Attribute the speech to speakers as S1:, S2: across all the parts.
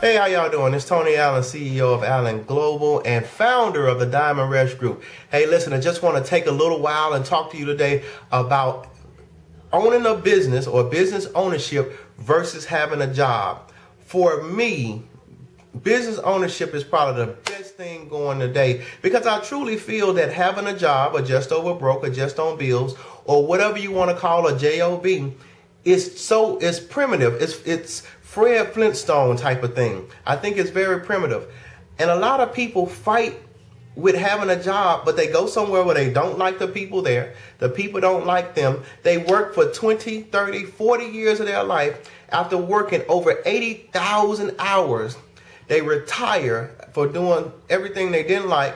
S1: Hey, how y'all doing? It's Tony Allen, CEO of Allen Global and founder of the Diamond Rush Group. Hey, listen, I just want to take a little while and talk to you today about owning a business or business ownership versus having a job. For me, business ownership is probably the best thing going today because I truly feel that having a job or just over broke or just on bills or whatever you want to call a job it's primitive. It's Fred Flintstone type of thing. I think it's very primitive. And a lot of people fight with having a job, but they go somewhere where they don't like the people there. The people don't like them. They work for 20, 30, 40 years of their life. After working over 80,000 hours, they retire for doing everything they didn't like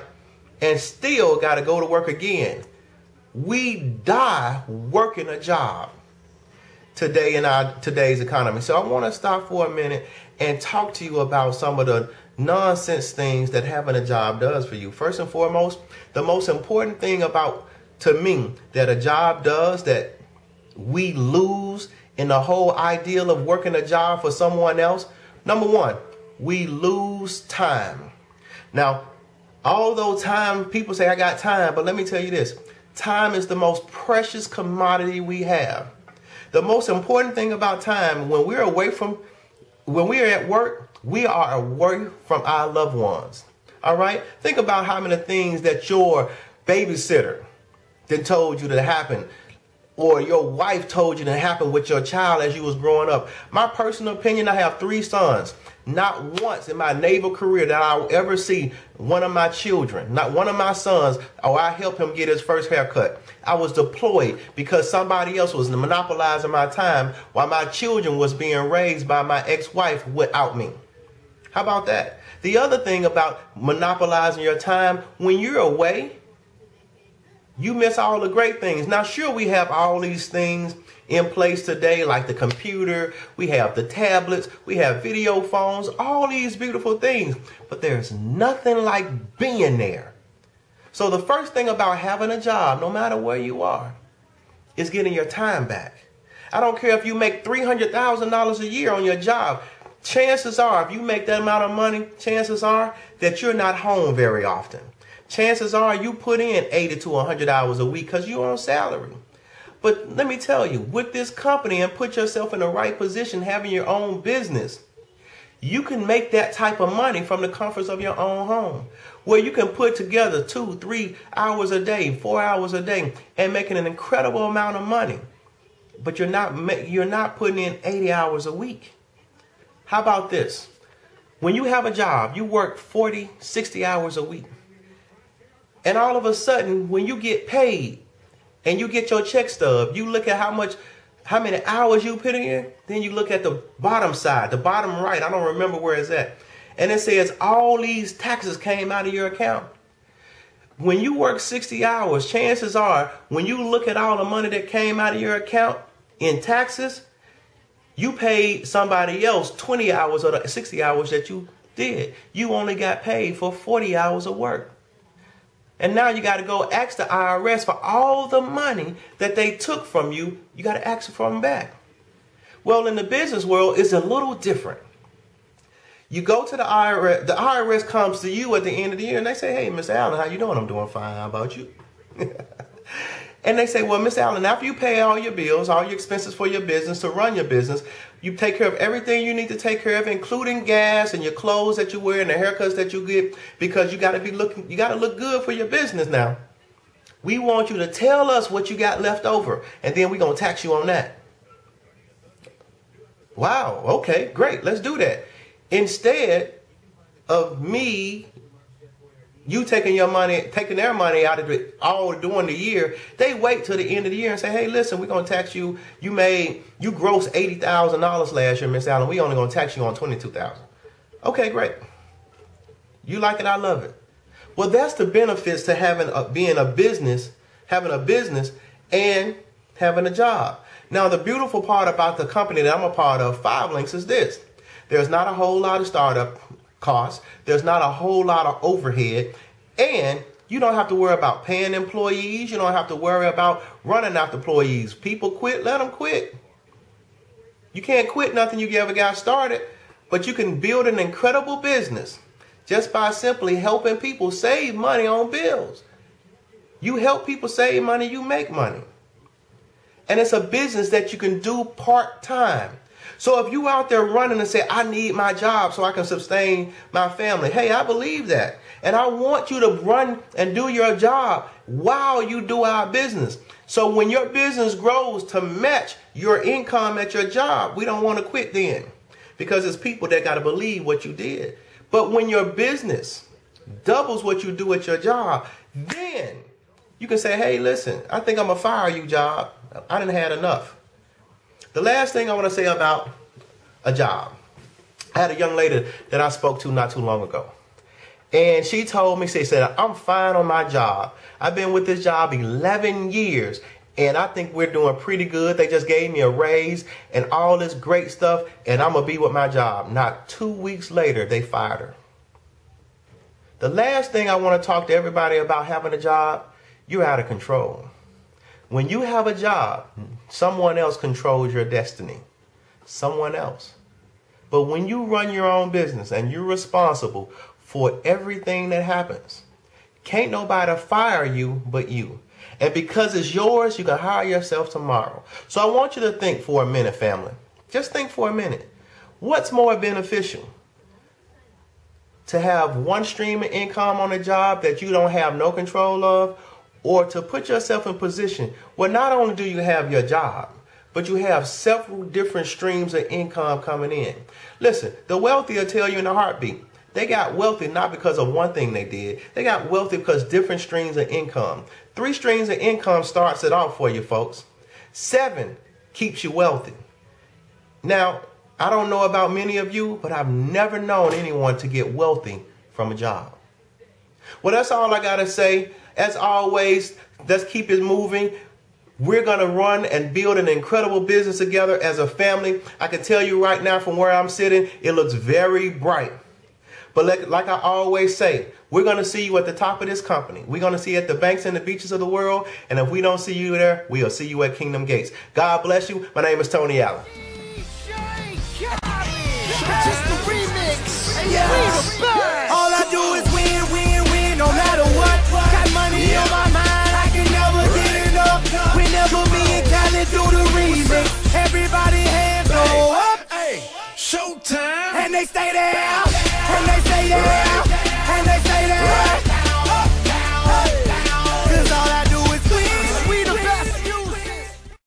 S1: and still got to go to work again. We die working a job today in today's economy. So I want to stop for a minute and talk to you about some of the nonsense things that having a job does for you. First and foremost, the most important thing to me, that a job does that we lose in the whole ideal of working a job for someone else. Number one, we lose time. Now, although time, people say I got time, but let me tell you this. Time is the most precious commodity we have. The most important thing about time, when we're at work, we are away from our loved ones. All right? Think about how many things that your babysitter then told you to happen, or your wife told you to happen with your child as you was growing up. My personal opinion, I have 3 sons. Not once in my naval career that I'll ever see one of my children, not one of my sons, or I helped him get his first haircut. I was deployed because somebody else was monopolizing my time while my children was being raised by my ex-wife without me. How about that? The other thing about monopolizing your time, when you're away, you miss all the great things. Now, sure, we have all these things in place today, like the computer, we have the tablets, we have video phones, all these beautiful things, but there's nothing like being there. So the first thing about having a job, no matter where you are, is getting your time back. I don't care if you make $300,000 a year on your job. Chances are, if you make that amount of money, chances are that you're not home very often. Chances are you put in 80 to 100 hours a week because you're on salary. But let me tell you, with this company and put yourself in the right position, having your own business, you can make that type of money from the comforts of your own home, where you can put together 2, 3 hours a day, 4 hours a day, and making an incredible amount of money. But you're not putting in 80 hours a week. How about this? When you have a job, you work 40, 60 hours a week. And all of a sudden, when you get paid and you get your check stub, you look at how many hours you put in, then you look at the bottom side, the bottom right, I don't remember where it's at. And it says all these taxes came out of your account. When you work 60 hours, chances are, when you look at all the money that came out of your account in taxes, you paid somebody else 20 hours of the 60 hours that you did. You only got paid for 40 hours of work. And now you got to go ask the IRS for all the money that they took from you. You got to ask for them back. Well, in the business world, it's a little different. You go to the IRS comes to you at the end of the year and they say, hey, Mr. Allen, how you doing? I'm doing fine. How about you? And they say, well, Mr. Allen, after you pay all your bills, all your expenses for your business, to run your business, you take care of everything you need to take care of, including gas and your clothes that you wear and the haircuts that you get, because you got to look good for your business now. We want you to tell us what you got left over, and then we're going to tax you on that. Wow, okay, great, let's do that. Instead of you taking their money out of it all during the year, they wait till the end of the year and say, hey, listen, we're going to tax you. You grossed $80,000 last year, Miss Allen. We only going to tax you on $22,000. Okay, great. You like it, I love it. Well, that's the benefits to having a business and having a job. Now, the beautiful part about the company that I'm a part of, 5 Links, is this. There's not a whole lot of startup costs. There's not a whole lot of overhead, and you don't have to worry about paying employees. You don't have to worry about running after employees. People quit, let them quit. You can't quit nothing you ever got started. But you can build an incredible business just by simply helping people save money on bills. You help people save money, you make money. And it's a business that you can do part-time. So if you out there running and say, I need my job so I can sustain my family. Hey, I believe that. And I want you to run and do your job while you do our business. So when your business grows to match your income at your job, we don't want to quit then. Because it's people that got to believe what you did. But when your business doubles what you do at your job, then you can say, hey, listen, I think I'm going to fire you, job. I done had enough. The last thing I want to say about a job. I had a young lady that I spoke to not too long ago. And she told me, she said, I'm fine on my job. I've been with this job 11 years. And I think we're doing pretty good. They just gave me a raise and all this great stuff. And I'm going to be with my job. Not 2 weeks later, they fired her. The last thing I want to talk to everybody about having a job, you're out of control. When you have a job, someone else controls your destiny. Someone else. But when you run your own business and you're responsible for everything that happens, can't nobody fire you but you. And because it's yours, you can hire yourself tomorrow. So I want you to think for a minute, family. Just think for a minute. What's more beneficial? To have one stream of income on a job that you don't have no control of, or to put yourself in position where not only do you have your job, but you have several different streams of income coming in. Listen, the wealthy will tell you in a heartbeat. They got wealthy not because of one thing they did. They got wealthy because different streams of income. 3 streams of income starts it off for you, folks. 7 keeps you wealthy. Now, I don't know about many of you, but I've never known anyone to get wealthy from a job. Well, that's all I got to say. As always, let's keep it moving. We're going to run and build an incredible business together as a family. I can tell you right now from where I'm sitting, it looks very bright. But like I always say, we're going to see you at the top of this company. We're going to see you at the banks and the beaches of the world. And if we don't see you there, we'll see you at Kingdom Gates. God bless you. My name is Tony Allen.
S2: Just the remix. All I do is win, win, win, no matter what. Got money on my mind, I can never get enough. Whenever me and Khaled do the remix, everybody hands go up. Showtime. And they stay there, and they stay there.